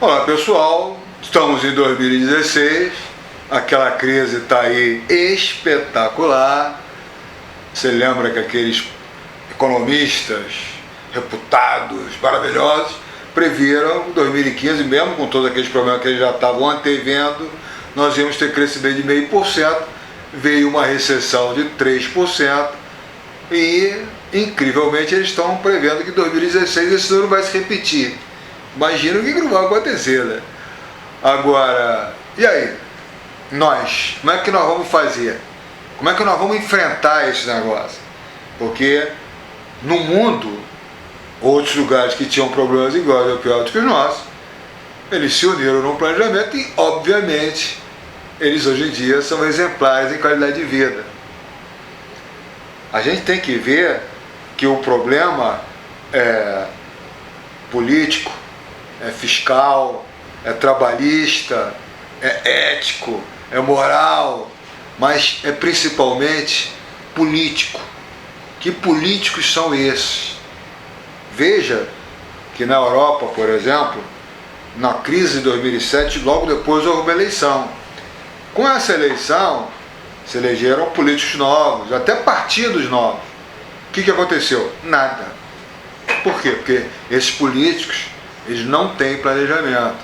Olá pessoal, estamos em 2016, aquela crise está aí espetacular. Você lembra que aqueles economistas reputados, maravilhosos, previram 2015, mesmo com todos aqueles problemas que eles já estavam antevendo, nós íamos ter crescimento de 0,5%, veio uma recessão de 3% e, incrivelmente, eles estão prevendo que em 2016 esse número vai se repetir. Imagina o que não vai acontecer, né? Agora, e aí? Nós, como é que nós vamos fazer? Como é que nós vamos enfrentar esse negócio? Porque no mundo, outros lugares que tinham problemas iguais ou piores que os nossos, eles se uniram num planejamento e, obviamente, eles hoje em dia são exemplares em qualidade de vida. A gente tem que ver que o problema é político, é fiscal, é trabalhista, é ético, é moral, mas é principalmente político. Que políticos são esses? Veja que na Europa, por exemplo, na crise de 2007, logo depois houve uma eleição. Com essa eleição, se elegeram políticos novos, até partidos novos. O que aconteceu? Nada. Por quê? Porque esses políticos, eles não têm planejamento.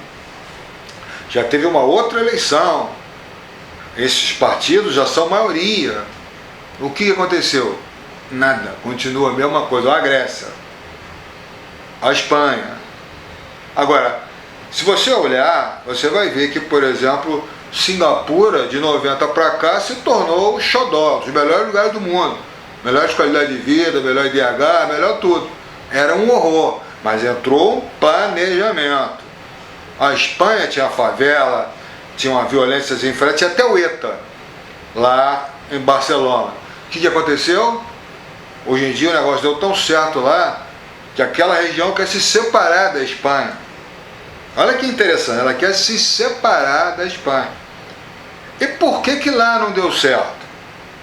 Já teve uma outra eleição, esses partidos já são maioria. O que aconteceu? Nada, continua a mesma coisa. A Grécia, a Espanha. Agora, se você olhar, você vai ver que, por exemplo, Singapura, de 90 para cá, se tornou o xodó, os melhores lugares do mundo. Melhor qualidade de vida, melhor IDH, melhor tudo. Era um horror, mas entrou um planejamento. A Espanha tinha a favela, tinha uma violência sem freio, tinha até o ETA, lá em Barcelona. O que aconteceu? Hoje em dia o negócio deu tão certo lá, que aquela região quer se separar da Espanha. Olha que interessante, ela quer se separar da Espanha. E por que lá não deu certo,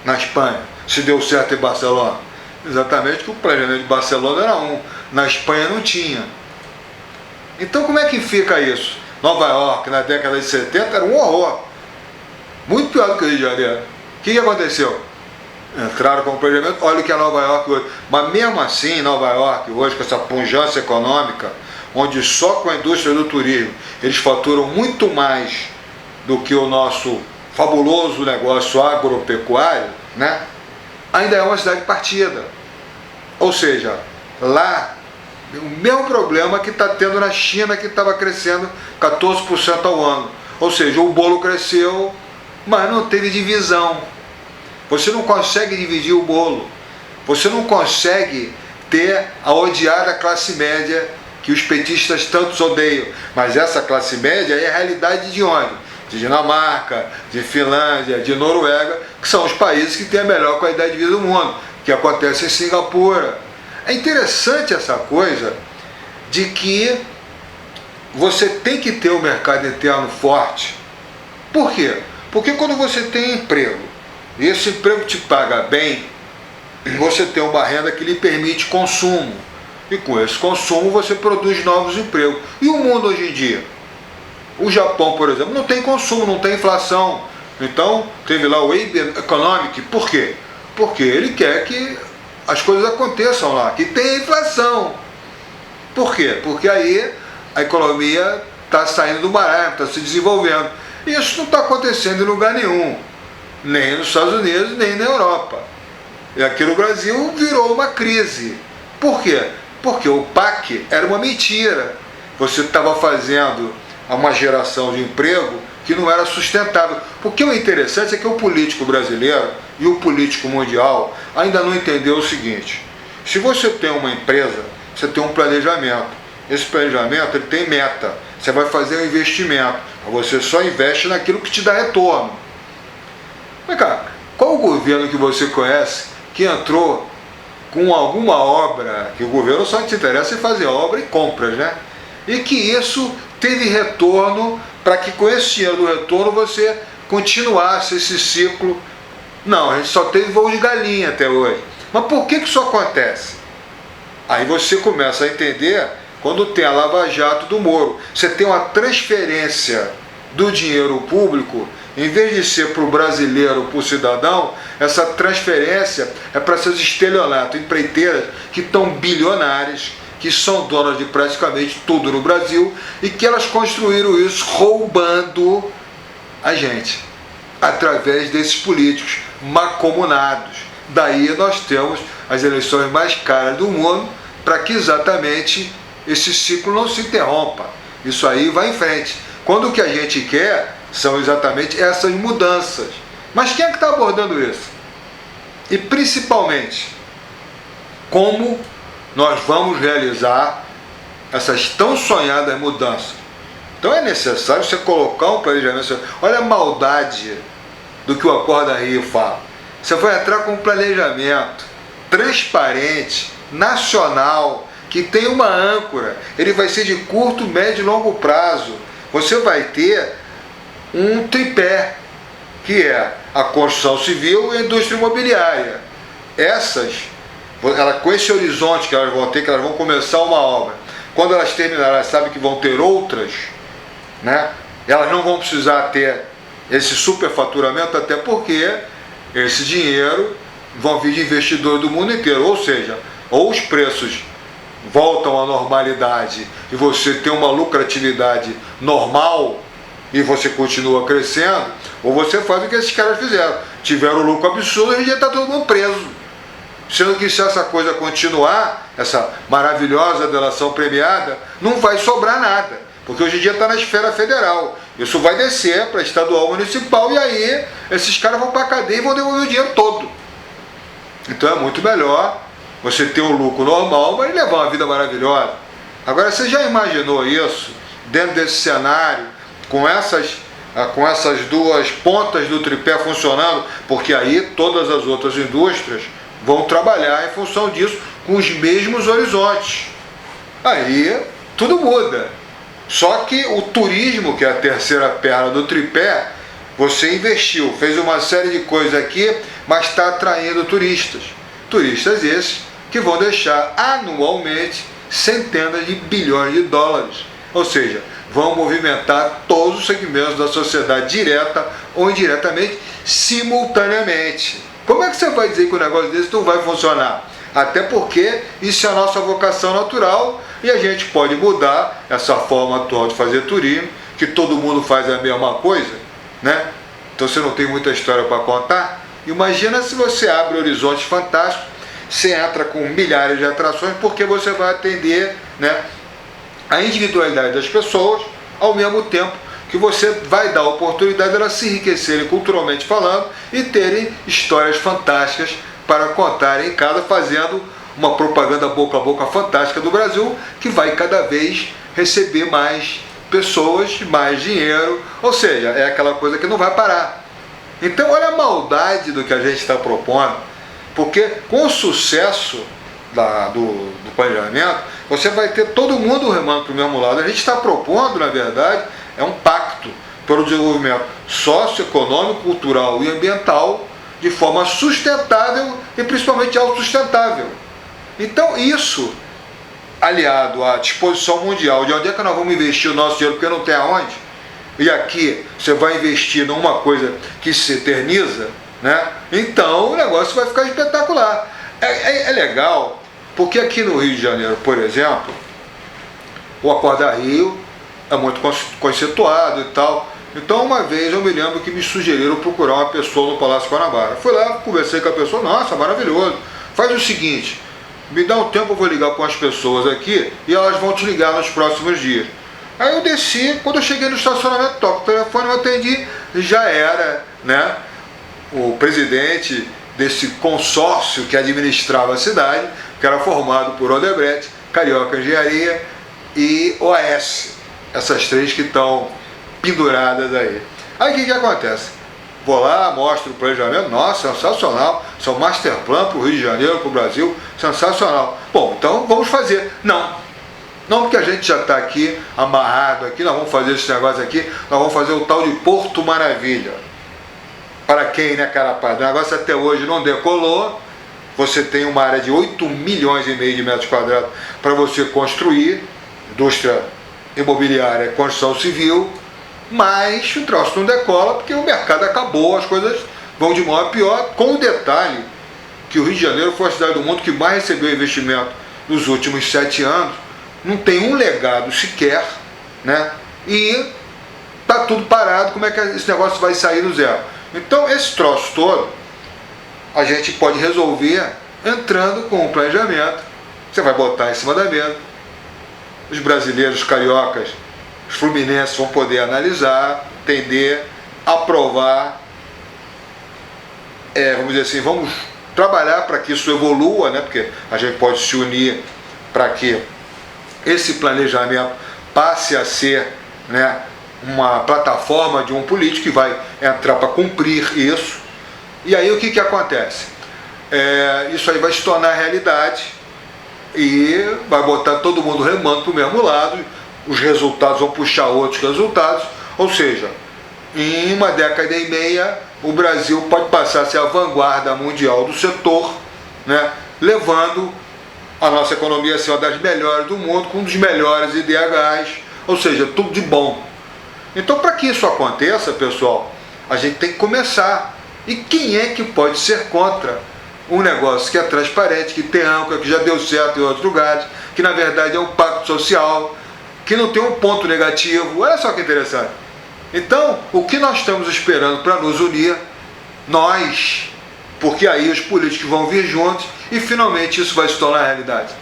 na Espanha, se deu certo em Barcelona? Exatamente porque o planejamento de Barcelona era um, na Espanha não tinha. Então como é que fica isso? Nova York, na década de 70, era um horror. Muito pior do que o Rio de Janeiro. O que aconteceu? Entraram com o planejamento, olha o que é Nova York hoje. Mas mesmo assim, Nova York hoje, com essa pujança econômica, onde só com a indústria do turismo eles faturam muito mais do que o nosso fabuloso negócio agropecuário, né? Ainda é uma cidade partida. Ou seja, lá, o mesmo problema que está tendo na China, que estava crescendo 14% ao ano. Ou seja, o bolo cresceu, mas não teve divisão. Você não consegue dividir o bolo. Você não consegue ter a odiada classe média que os petistas tantos odeiam. Mas essa classe média é a realidade de onde? De Dinamarca, de Finlândia, de Noruega, que são os países que têm a melhor qualidade de vida do mundo, que acontece em Singapura. É interessante essa coisa de que você tem que ter um mercado interno forte. Por quê? Porque quando você tem emprego, e esse emprego te paga bem, você tem uma renda que lhe permite consumo. E com esse consumo você produz novos empregos. E o mundo hoje em dia? O Japão, por exemplo, não tem consumo, não tem inflação. Então, teve lá o Abe Economic. Por quê? Porque ele quer que as coisas aconteçam lá, que tenha inflação. Por quê? Porque aí a economia está saindo do marasmo, está se desenvolvendo. E isso não está acontecendo em lugar nenhum. Nem nos Estados Unidos, nem na Europa. E aqui no Brasil virou uma crise. Por quê? Porque o PAC era uma mentira. Você estava fazendo uma geração de emprego que não era sustentável. Porque o interessante é que o político brasileiro e o político mundial ainda não entendeu o seguinte: se você tem uma empresa, você tem um planejamento. Esse planejamento ele tem meta. Você vai fazer um investimento. Você só investe naquilo que te dá retorno. Vem cá, qual o governo que você conhece que entrou com alguma obra, que o governo só te interessa em fazer obra e compras, né? E que isso teve retorno, para que com esse dinheiro do retorno você continuasse esse ciclo? Não, a gente só teve voo de galinha até hoje. Mas por que isso acontece? Aí você começa a entender quando tem a Lava Jato do Moro. Você tem uma transferência do dinheiro público, em vez de ser para o brasileiro, para o cidadão, essa transferência é para seus estelionatos, empreiteiras que estão bilionárias, que são donas de praticamente tudo no Brasil e que elas construíram isso roubando a gente, através desses políticos mancomunados. Daí nós temos as eleições mais caras do mundo, para que exatamente esse ciclo não se interrompa. Isso aí vai em frente. Quando o que a gente quer são exatamente essas mudanças. Mas quem é que está abordando isso? E principalmente, como nós vamos realizar essas tão sonhadas mudanças? Então é necessário você colocar um planejamento. Olha a maldade do que o Acorda Rio fala. Você vai entrar com um planejamento transparente, nacional, que tem uma âncora. Ele vai ser de curto, médio e longo prazo. Você vai ter um tripé, que é a construção civil e a indústria imobiliária. Com esse horizonte que elas vão ter, que elas vão começar uma obra, quando elas terminarem, elas sabem que vão ter outras, né? Elas não vão precisar ter esse superfaturamento, até porque esse dinheiro vão vir de investidores do mundo inteiro, ou seja, ou os preços voltam à normalidade e você tem uma lucratividade normal e você continua crescendo, ou você faz o que esses caras fizeram, tiveram um lucro absurdo e já está todo mundo preso. Sendo que se essa coisa continuar, essa maravilhosa delação premiada, não vai sobrar nada, porque hoje em dia está na esfera federal. Isso vai descer para estadual, municipal, e aí esses caras vão para a cadeia e vão devolver o dinheiro todo. Então é muito melhor você ter um lucro normal, mas levar uma vida maravilhosa. Agora, você já imaginou isso dentro desse cenário, com essas duas pontas do tripé funcionando? Porque aí todas as outras indústrias vão trabalhar em função disso, com os mesmos horizontes. Aí tudo muda. Só que o turismo, que é a terceira perna do tripé, você investiu, fez uma série de coisas aqui, mas está atraindo turistas. Turistas esses que vão deixar anualmente centenas de bilhões de dólares. Ou seja, vão movimentar todos os segmentos da sociedade, direta ou indiretamente, simultaneamente. Como é que você vai dizer que um negócio desse não vai funcionar? Até porque isso é a nossa vocação natural e a gente pode mudar essa forma atual de fazer turismo, que todo mundo faz a mesma coisa, né? Então você não tem muita história para contar. Imagina se você abre horizontes fantásticos, você entra com milhares de atrações, porque você vai atender, né, a individualidade das pessoas, ao mesmo tempo que você vai dar a oportunidade de elas se enriquecerem culturalmente falando e terem histórias fantásticas para contarem em casa, fazendo uma propaganda boca a boca fantástica do Brasil, que vai cada vez receber mais pessoas, mais dinheiro, ou seja, é aquela coisa que não vai parar. Então olha a maldade do que a gente está propondo, porque com o sucesso do planejamento, você vai ter todo mundo remando para o mesmo lado. A gente está propondo, na verdade, é um pacto pelo desenvolvimento socioeconômico, cultural e ambiental de forma sustentável e principalmente autossustentável. Então isso, aliado à disposição mundial de onde é que nós vamos investir o nosso dinheiro, porque não tem aonde, e aqui você vai investir numa coisa que se eterniza, né? Então o negócio vai ficar espetacular. É legal, porque aqui no Rio de Janeiro, por exemplo, o Acorda Rio é muito conceituado e tal. Então uma vez eu me lembro que me sugeriram procurar uma pessoa no Palácio Guanabara. Fui lá, conversei com a pessoa, nossa, maravilhoso. Faz o seguinte, me dá um tempo, eu vou ligar com as pessoas aqui e elas vão te ligar nos próximos dias. Aí eu desci, quando eu cheguei no estacionamento, toco o telefone, eu atendi, já era, né, o presidente desse consórcio que administrava a cidade, que era formado por Odebrecht, Carioca Engenharia e OAS, essas três que estão penduradas aí. Aí o que acontece? Vou lá, mostro o planejamento, nossa, sensacional, são master plan para o Rio de Janeiro, para o Brasil, sensacional. Bom, então vamos fazer. Não, porque a gente já está aqui, amarrado aqui, nós vamos fazer esse negócio aqui, nós vamos fazer o tal de Porto Maravilha. Para quem, né, carapaz? O negócio até hoje não decolou. Você tem uma área de 8 milhões e meio de metros quadrados para você construir, indústria imobiliária, construção civil, mas o troço não decola porque o mercado acabou, as coisas vão de mal a pior, com o detalhe que o Rio de Janeiro foi a cidade do mundo que mais recebeu investimento nos últimos 7 anos, não tem um legado sequer, né? E tá tudo parado, como é que esse negócio vai sair do zero? Então esse troço todo a gente pode resolver entrando com um planejamento. Você vai botar em cima da mesa, os brasileiros, os cariocas, os fluminenses vão poder analisar, entender, aprovar, vamos dizer assim, vamos trabalhar para que isso evolua, né? Porque a gente pode se unir para que esse planejamento passe a ser, né, uma plataforma de um político que vai entrar para cumprir isso. E aí o que acontece? Isso aí vai se tornar realidade e vai botar todo mundo remando para o mesmo lado, os resultados vão puxar outros resultados, ou seja, em uma década e meia o Brasil pode passar a ser a vanguarda mundial do setor, né, levando a nossa economia a ser uma das melhores do mundo, com um dos melhores IDHs, ou seja, tudo de bom. Então, para que isso aconteça, pessoal, a gente tem que começar. E quem é que pode ser contra um negócio que é transparente, que tem âncora, que já deu certo em outros lugares, que na verdade é um pacto social, que não tem um ponto negativo? Olha só que interessante. Então, o que nós estamos esperando para nos unir, nós, porque aí os políticos vão vir juntos e finalmente isso vai se tornar realidade.